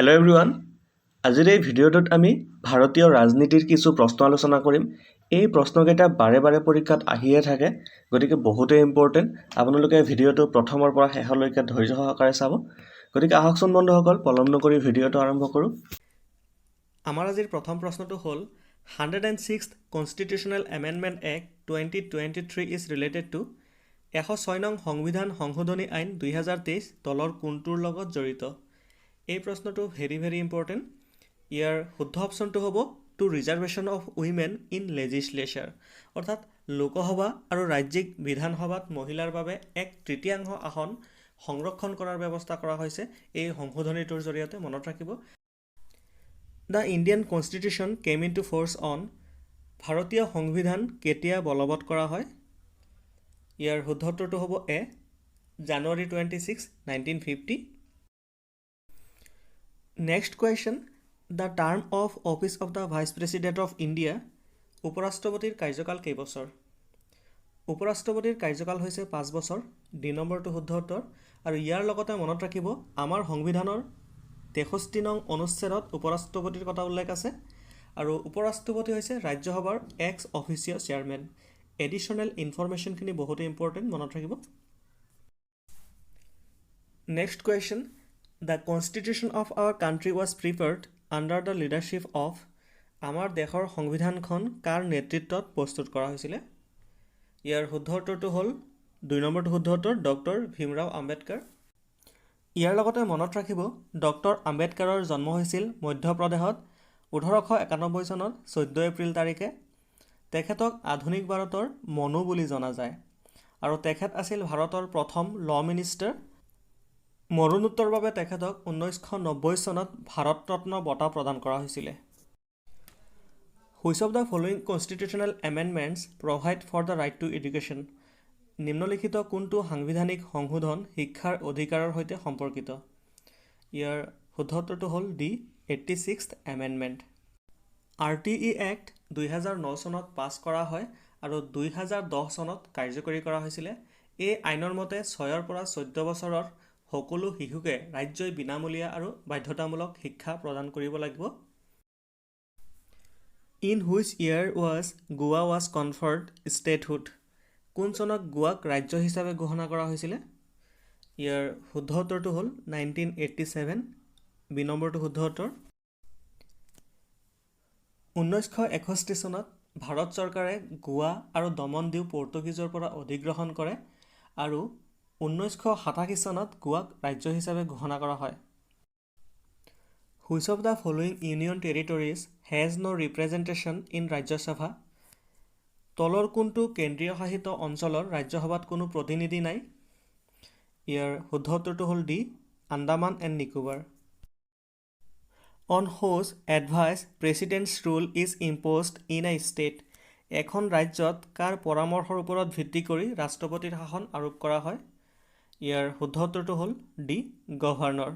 Hello' everyone. আজিৰ এই ভিডিঅ'টোত আমি ভাৰতীয় ৰাজনীতিৰ কিছু প্ৰশ্ন আলোচনা কৰিম। এই প্ৰশ্নকেইটা বাৰে বাৰে পৰীক্ষাত আহিয়ে থাকে, গতিকে বহুতেই ইম্পৰ্টেণ্ট। আপোনালোকে ভিডিঅ'টো প্ৰথমৰ পৰা শেষলৈকে ধৈৰ্য সহকাৰে চাব। গতিকে আহকচোন বন্ধুসকল, পলম নকৰি ভিডিঅ'টো আৰম্ভ কৰোঁ। আমাৰ আজিৰ প্ৰথম প্ৰশ্নটো হ'ল 106th constitutional amendment act 2023 is related to 106 নং সংবিধান সংশোধনী আইন 2023 তলৰ কোনটোৰ লগত জড়িত? এই প্ৰশ্নটো ভেৰি ইম্পৰ্টেণ্ট। ইয়াৰ শুদ্ধ অপশ্যনটো হ'ব to reservation of women in legislature, অৰ্থাৎ লোকসভা আৰু ৰাজ্যিক বিধানসভাত মহিলাৰ বাবে 1/3 আসন সংৰক্ষণ কৰাৰ ব্যৱস্থা কৰা হৈছে এই সংশোধনীটোৰ জৰিয়তে। মনত ৰাখিব। The Indian constitution came into force on, ভাৰতীয় সংবিধান কেতিয়া বলবৎ কৰা হয়? ইয়াৰ শুদ্ধ উত্তৰটো হ'ব এ, জানুৱাৰী 26, 1950। Next question, the term of office of the vice president of India, উপৰাষ্ট্ৰপতিৰ কাৰ্যকাল কেইবছৰ? উপৰাষ্ট্ৰপতিৰ কাৰ্যকাল হৈছে 5 বছৰ, ডি নম্বৰটো শুদ্ধ উত্তৰ। আৰু ইয়াৰ লগতে মনত ৰাখিব, আমাৰ সংবিধানৰ 63 নং অনুচ্ছেদত উপৰাষ্ট্ৰপতিৰ কথা উল্লেখ আছে, আৰু উপৰাষ্ট্ৰপতি হৈছে ৰাজ্যসভাৰ এক্স অফিচিঅ চেয়াৰমেন। এডিশ্যনেল ইনফৰমেশ্যনখিনি বহুতেই ইম্পৰ্টেণ্ট, মনত ৰাখিব। Next question, the constitution of our country was prepared under the leadership of, আমাৰ দেশৰ সংবিধানখন কাৰ নেতৃত্বত প্ৰস্তুত কৰা হৈছিলে? ইয়াৰ শুদ্ধ উত্তৰটো হ'ল 2 নম্বৰটো শুদ্ধ উত্তৰ, ডক্টৰ ভীমৰাও আম্বেদকাৰ। ইয়াৰ লগতে মনত ৰাখিব, ডক্টৰ আম্বেদকাৰৰ জন্ম হৈছিল মধ্যপ্ৰদেশত 1891 চনত 14 এপ্ৰিল তাৰিখে। তেখেতক আধুনিক ভাৰতৰ মনু বুলি জনা যায়, আৰু তেখেত আছিল ভাৰতৰ প্ৰথম ল' মিনিষ্টাৰ। মৰণোত্তৰ বাবে তেখেতক 1990 চনত ভাৰত ৰত্ন বঁটা প্ৰদান কৰা হৈছিলে। Which of the following constitutional amendments provide for the right to education, নিম্নলিখিত কোনটো সাংবিধানিক সংশোধন শিক্ষাৰ অধিকাৰৰ সৈতে সম্পৰ্কিত? ইয়াৰ শুদ্ধ উত্তৰটো হ'ল D, 86th amendment. RTE act 2009 চনত পাছ কৰা হয় আৰু 2010 চনত কাৰ্যকৰী কৰা হৈছিলে। এই আইনৰ মতে 6 পৰা 14 বছৰৰ সকলো শিশুকে ৰাজ্যই বিনামূলীয়া আৰু বাধ্যতামূলক শিক্ষা প্ৰদান কৰিব লাগিব। In which year was Goa was conferred statehood, কোন চনত গোৱাক ৰাজ্য হিচাপে ঘোষণা কৰা হৈছিলে? ইয়াৰ শুদ্ধ উত্তৰটো হ'ল 1987, বি নম্বৰটো শুদ্ধ উত্তৰ। 1961 চনত ভাৰত চৰকাৰে গোৱা আৰু দমন দিউ পৰ্তুগীজৰ পৰা অধিগ্ৰহণ কৰে আৰু 1987 চনত গোৱাক ৰাজ্য হিচাপে ঘোষণা কৰা হয়। Which of the following union territories has no' representation in Rajya Sabha, তলৰ কোনটো কেন্দ্ৰীয় শাসিত অঞ্চলৰ ৰাজ্যসভাত কোনো প্ৰতিনিধি নাই? ইয়াৰ শুদ্ধ উত্তৰটো হ'ল D, Andaman and Nicobar. On whose advice president's rule is imposed in a state, এখন ৰাজ্যত কাৰ পৰামৰ্শৰ ওপৰত ভিত্তি কৰি ৰাষ্ট্ৰপতিৰ শাসন আৰোপ কৰা হয়? ইয়াৰ শুদ্ধ উত্তৰটো হ'ল ডি, গভৰ্ণৰ।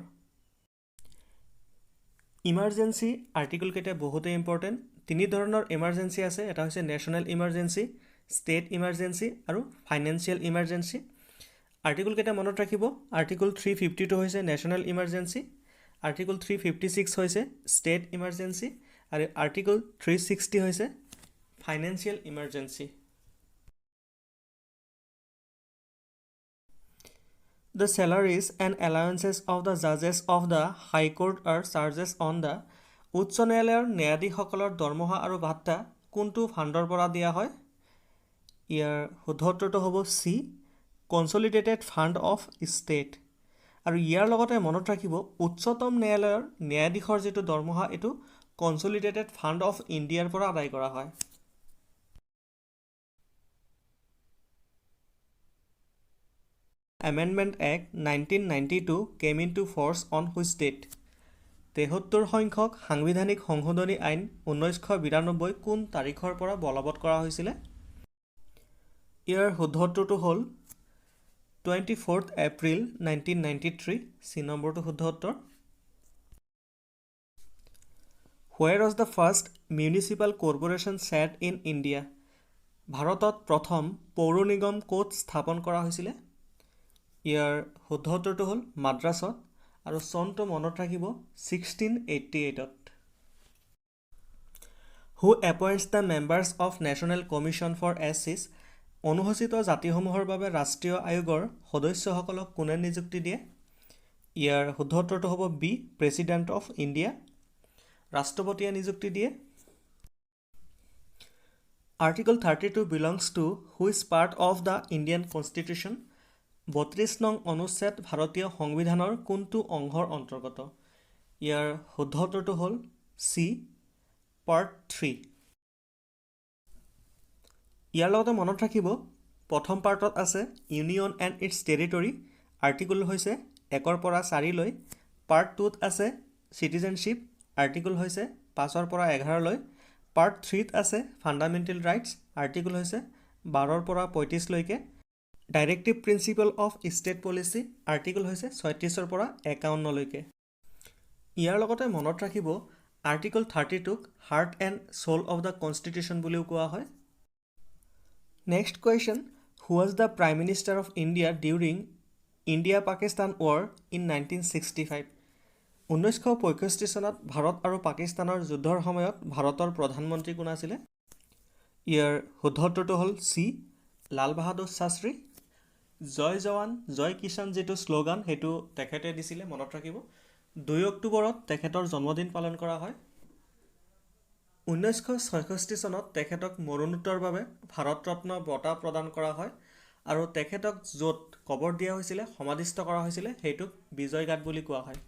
ইমাৰ্জেঞ্চি আৰ্টিকল কেইটা বহুতেই ইম্পৰ্টেণ্ট। 3 ধৰণৰ ইমাৰ্জেঞ্চি আছে, এটা হৈছে নেশ্যনেল ইমাৰ্জেঞ্চি, ষ্টেট ইমাৰ্জেঞ্চি আৰু ফাইনেন্সিয়েল ইমাৰ্জেঞ্চি। আৰ্টিকল কেইটা মনত ৰাখিব, আৰ্টিকল 352 হৈছে নেশ্যনেল ইমাৰ্জেঞ্চি, আৰ্টিকল 356 হৈছে ষ্টেট ইমাৰ্জেঞ্চি, আৰু আৰ্টিকল 360 হৈছে financial emergency. The salaries and allowances of the judges of the High Court are charges on the, উচ্চ ন্যায়ালয়ৰ ন্যায়াধীশসকলৰ দৰমহা আৰু ভাত্তা কোনটো ফাণ্ডৰ পৰা দিয়া হয়? ইয়াৰ শুদ্ধ উত্তৰটো হ'ব C, consolidated fund of state. আৰু ইয়াৰ লগতে মনত ৰাখিব, উচ্চতম ন্যায়ালয়ৰ ন্যায়াধীশৰ যিটো দৰমহা এইটো কনচলিডেটেড ফাণ্ড অফ ইণ্ডিয়াৰ পৰা আদায় কৰা হয়। Amendment Act 1992 came into force on which date? 73 সংখ্যক সাংবিধানিক সংশোধনী আইন 1992 কোন তাৰিখৰ পৰা বলবৎ কৰা হৈছিলে? ইয়াৰ শুদ্ধ উত্তৰটো হ'ল 24 এপ্ৰিল 1993, চি নম্বৰটো শুদ্ধ উত্তৰ। Where was the first municipal corporation set in India? ভাৰতত প্ৰথম পৌৰ নিগম ক'ত স্থাপন কৰা হৈছিলে? ইয়াৰ শুদ্ধ উত্তৰটো হ'ল মাদ্ৰাছত, আৰু চনটো মনত ৰাখিব 1688ত। Who appoints the members of national commission for এছ-চিছ, অনুসূচিত জাতিসমূহৰ বাবে ৰাষ্ট্ৰীয় আয়োগৰ সদস্যসকলক কোনে নিযুক্তি দিয়ে? ইয়াৰ শুদ্ধ উত্তৰটো হ'ব বি, প্ৰেছিডেণ্ট অফ ইণ্ডিয়া, ৰাষ্ট্ৰপতিয়ে নিযুক্তি দিয়ে। Article 32 belongs two which part of the Indian constitution, 32 নং অনুচ্ছেদ ভাৰতীয় সংবিধানৰ কোনটো অংশৰ অন্তৰ্গত? ইয়াৰ শুদ্ধ উত্তৰটো হ'ল চি, পাৰ্ট 3। ইয়াৰ লগতে মনত ৰাখিব প্ৰথম পাৰ্টত আছে union and its territory, article হৈছে 1 পৰা 4 লৈ। পাৰ্ট 2ত আছে চিটিজেনশ্বিপ, আৰ্টিকল হৈছে 5 পৰা 11 লৈ। পাৰ্ট 3ত আছে ফাণ্ডামেণ্টেল ৰাইটছ, আৰ্টিকল হৈছে 12 পৰা 35 লৈকে। Directive principle of state policy, article হৈছে 36 পৰা 51 লৈকে। ইয়াৰ লগতে মনত ৰাখিব আৰ্টিকল 32ক heart and soul of the constitution বুলিও কোৱা হয়। Next question, who was the prime minister of India during India Pakistan war in 1965? 1965 চনত ভাৰত আৰু পাকিস্তানৰ যুদ্ধৰ সময়ত ভাৰতৰ প্ৰধানমন্ত্ৰী কোন আছিলে? ইয়াৰ শুদ্ধ উত্তৰটো হ'ল চি, লাল বাহাদুৰ শাস্ত্ৰী। জয় জৱান জয় কিষাণ যিটো শ্লোগান সেইটো তেখেতে দিছিলে, মনত ৰাখিব। 2 অক্টোবৰত তেখেতৰ জন্মদিন পালন কৰা হয়। 1966 চনত তেখেতক মৰণোত্তৰৰ বাবে ভাৰত ৰত্ন বঁটা প্ৰদান কৰা হয় আৰু তেখেতক য'ত কবৰ দিয়া হৈছিলে, সমাধিস্থ কৰা হৈছিলে, সেইটোক বিজয় ঘাট বুলি কোৱা হয়।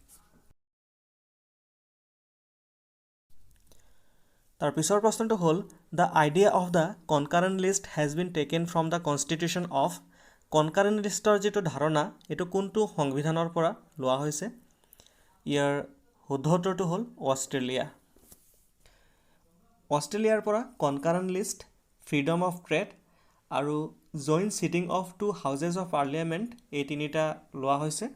তাৰ পিছৰ প্ৰশ্নটো হ'ল the idea of the concurrent list has been taken from the constitution of, concurrent লিষ্টৰ যিটো ধাৰণা এইটো কোনটো সংবিধানৰ পৰা লোৱা হৈছে? ইয়াৰ শুদ্ধ উত্তৰটো হ'ল অষ্ট্ৰেলিয়া। অষ্ট্ৰেলিয়াৰ পৰা concurrent list, freedom of trade আৰু joint sitting of 2 houses of parliament এই তিনিটা লোৱা হৈছে।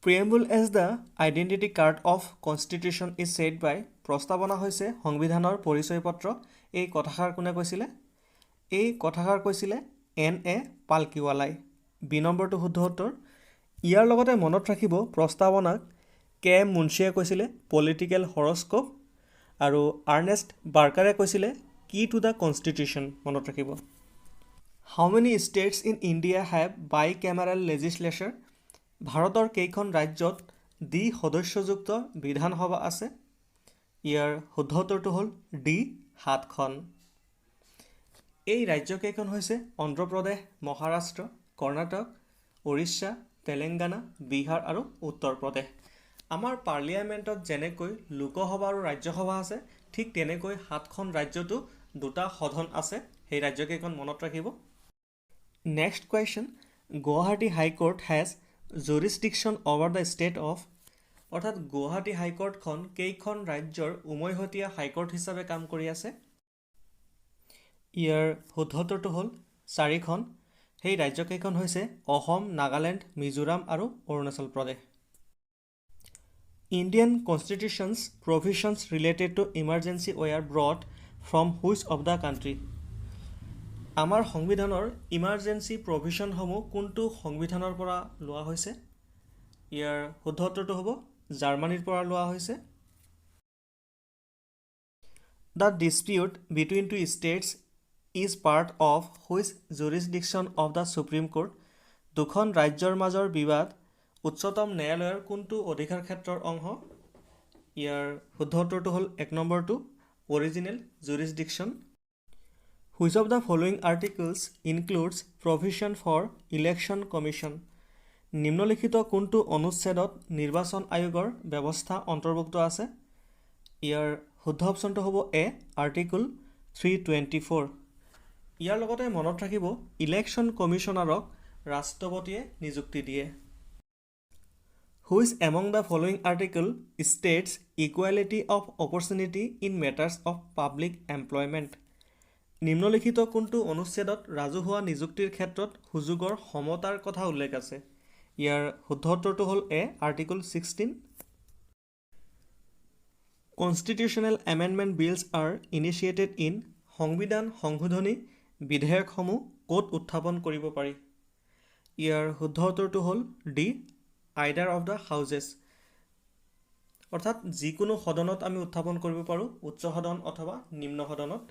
Preamble as the identity card of constitution is said by, প্ৰস্তাৱনা হৈছে সংবিধানৰ পৰিচয় পত্ৰ, এই কথাষাৰ কোনে কৈছিলে? এই কথাষাৰ কৈছিলে N.A. পালকিৱালাই। বি নম্বৰটো শুদ্ধ উত্তৰ। ইয়াৰ লগতে মনত ৰাখিব প্ৰস্তাৱনাক K.M. মুন্সীয়ে কৈছিলে পলিটিকেল হৰস্কোপ আৰু আৰ্নেষ্ট বাৰ্কাৰে কৈছিলে কি টু দ্য কনষ্টিটিউশ্যন, মনত ৰাখিব। How many states in India have bicameral legislature, ভাৰতৰ কেইখন ৰাজ্যত সদস্যযুক্ত বিধানসভা আছে? ইয়াৰ শুদ্ধ উত্তৰটো হ'ল ডি, 7খন। এই ৰাজ্যকেইখন হৈছে অন্ধ্ৰপ্ৰদেশ, মহাৰাষ্ট্ৰ, কৰ্ণাটক, উৰিষ্যা, তেলেংগানা, বিহাৰ আৰু উত্তৰ প্ৰদেশ। আমাৰ পাৰ্লিয়ামেণ্টত যেনেকৈ লোকসভা আৰু ৰাজ্যসভা আছে, ঠিক তেনেকৈ 7খন ৰাজ্যতো 2টা সদন আছে, সেই ৰাজ্যকেইখন মনত ৰাখিব। Next question, Guwahati high court has jurisdiction over the state of, অৰ্থাৎ গুৱাহাটী হাইকোৰ্টখন কেইখন ৰাজ্যৰ উমৈহতীয়া হাইকোৰ্ট হিচাপে কাম কৰি আছে? ইয়াৰ শুদ্ধ উত্তৰটো হ'ল 4খন। সেই ৰাজ্যকেইখন হৈছে অসম, নাগালেণ্ড, মিজোৰাম আৰু Arunachal Pradesh. Indian constitution's provisions related to emergency were brought from which of the country, আমাৰ সংবিধানৰ ইমাৰ্জেঞ্চি প্ৰভিশ্যনসমূহ কোনটো সংবিধানৰ পৰা লোৱা হৈছে? ইয়াৰ শুদ্ধ উত্তৰটো হ'ব জাৰ্মানীৰ পৰা লোৱা হৈছে। The dispute between 2 states is part of which jurisdiction of the supreme court, 2খন ৰাজ্যৰ মাজৰ বিবাদ উচ্চতম ন্যায়ালয়ৰ কোনটো অধিকাৰ ক্ষেত্ৰৰ অংশ? ইয়াৰ শুদ্ধ উত্তৰটো হ'ল 1 নম্বৰটো, original jurisdiction. Which of the following articles includes provision for election commission, নিম্নলিখিত কোনটো অনুচ্ছেদত নিৰ্বাচন আয়োগৰ ব্যৱস্থা অন্তৰ্ভুক্ত আছে? ইয়াৰ শুদ্ধ অপশ্যনটো হ'ব এ, আৰ্টিকল 324। ইয়াৰ লগতে মনত ৰাখিব ইলেকশ্যন কমিশ্যনাৰক ৰাষ্ট্ৰপতিয়ে নিযুক্তি দিয়ে। Which among the following article states equality of opportunity in matters of public employment, নিম্নলিখিত কোনটো অনুচ্ছেদত ৰাজহুৱা নিযুক্তিৰ ক্ষেত্ৰত সুযোগৰ সমতাৰ কথা উল্লেখ আছে? ইয়াৰ শুদ্ধ উত্তৰটো হ'ল A, article 16। Constitutional amendment bills are initiated in, সংবিধান সংশোধনী বিধেয়কসমূহ ক'ত উত্থাপন কৰিব পাৰি? ইয়াৰ শুদ্ধ উত্তৰটো হ'ল ডি আইডাৰ অফ দ্য হাউজেছ অৰ্থাৎ যিকোনো সদনত আমি উত্থাপন কৰিব পাৰোঁ উচ্চ সদন অথবা নিম্ন সদনত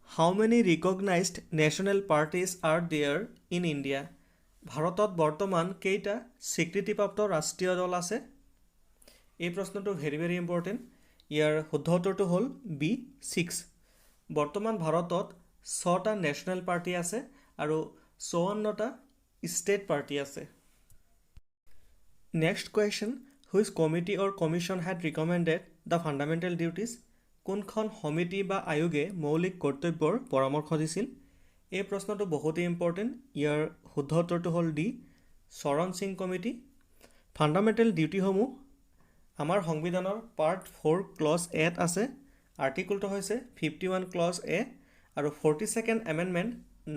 how many recognised national parties are there in India ভাৰতত বৰ্তমান কেইটা স্বীকৃতিপ্ৰাপ্ত ৰাষ্ট্ৰীয় দল আছে এই প্ৰশ্নটো ভেৰি ইম্পৰ্টেণ্ট ইয়াৰ শুদ্ধ উত্তৰটো হ'ল বি 6 বৰ্তমান ভাৰতত 6টা নেশ্যনেল পাৰ্টি আছে আৰু 54টা ষ্টেট পাৰ্টি আছে next question which committee or commission had recommended the fundamental duties কোনখন সমিতি বা আয়োগে মৌলিক কৰ্তব্যৰ পৰামৰ্শ দিছিল এই প্ৰশ্নটো বহুতেই ইম্পৰ্টেণ্ট ইয়াৰ শুদ্ধ উত্তৰটো হ'ল D Charan Singh committee fundamental ডিউটিসমূহ আমাৰ সংবিধানৰ পাৰ্ট 4 ক্লজ এত আছে আৰ্টিকলটো হৈছে 51 ক্লজ এ আৰু 42nd এমেণ্ডমেণ্ট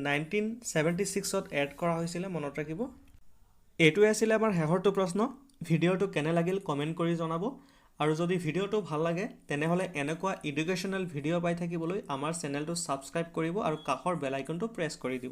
1976ত এড কৰা হৈছিলে মনত ৰাখিব এইটোৱে আছিলে আমাৰ শেষৰটো প্ৰশ্ন ভিডিঅ'টো কেনে লাগিল কমেণ্ট কৰি জনাব আৰু যদি ভিডিঅ'টো ভাল লাগে তেনেহ'লে এনেকুৱা এডুকেশ্যনেল ভিডিঅ' পাই থাকিবলৈ আমাৰ চেনেলটো ছাবস্ক্ৰাইব কৰিব আৰু কাষৰ বেল আইকনটো প্ৰেছ কৰি দিব